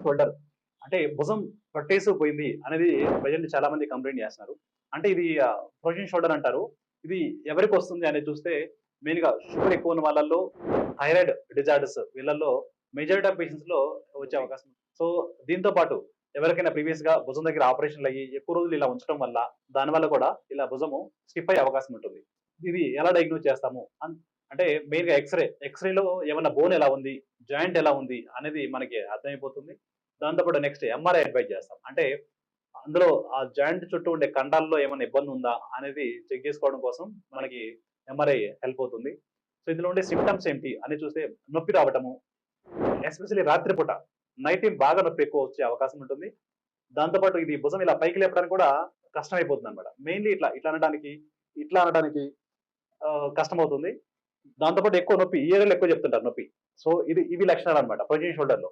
Shoulder అంటే భుజం పట్టేసుకుపోయింది అనేది ప్రజెంట్ చాలా మంది కంప్లైంట్ చేస్తున్నారు. అంటే ఇది ఫ్రోజన్ షోల్డర్ అంటారు. ఇది ఎవరికి వస్తుంది అనేది చూస్తే మెయిన్‌గా షుగర్ ఎక్కువ ఉన్న వాళ్ళలో, థైరాయిడ్ డిజార్డర్స్ వీళ్ళలో మెజారిటీ ఆఫ్ పేషెంట్స్‌లో వచ్చే అవకాశం ఉంది. సో, దీంతో పాటు ఎవరికైనా ప్రీవియస్‌గా భుజం దగ్గర ఆపరేషన్‌లయ్యి ఎక్కువ రోజులు ఇలా ఉంచడం వల్ల, దానివల్ల కూడా ఇలా భుజము స్టిఫ్ అయ్యే అవకాశం ఉంటుంది. ఇది ఎలా డయాగ్నోస్ చేస్తాము? అంటే మెయిన్‌గా ఎక్స్‌రేలో ఏమన్నా బోన్ ఎలా ఉంది? జాయింట్ ఎలా ఉంది? అనేది మనకి అర్థమైపోతుంది. దాంతో పాటు నెక్స్ట్ ఎంఆర్ఐ అడ్వైస్ చేస్తాం. అంటే అందులో ఆ జాయింట్ చుట్టూ ఉండే కండరాల్లో ఏమన్నా ఇబ్బంది ఉందా? అనేది చెక్ చేసుకోవడం కోసం మనకి ఎంఆర్ఐ హెల్ప్ అవుతుంది. సో, ఇందులో ఉండే సింప్టమ్స్ ఏంటి అని చూస్తే నొప్పి రావటము, ఎస్పెషల్లీ రాత్రిపూట నైట్ టైమ్ బాగా నొప్పి ఎక్కువ వచ్చే అవకాశం ఉంటుంది. దాంతో పాటు ఇది భుజం ఇలా పైకి లేపడానికి కూడా కష్టమైపోతుందన్నమాట. మెయిన్‌లీ ఇట్లా అనడానికి కష్టమవుతుంది. దాంతో పాటు ఎక్కువ నొప్పి. ఈ ఏరియాలో ఎక్కువ చెప్తుంటారు నొప్పి. సో, ఇవి లక్షణాలన్నమాట ప్రొజెన్ షోల్డర్‌లో.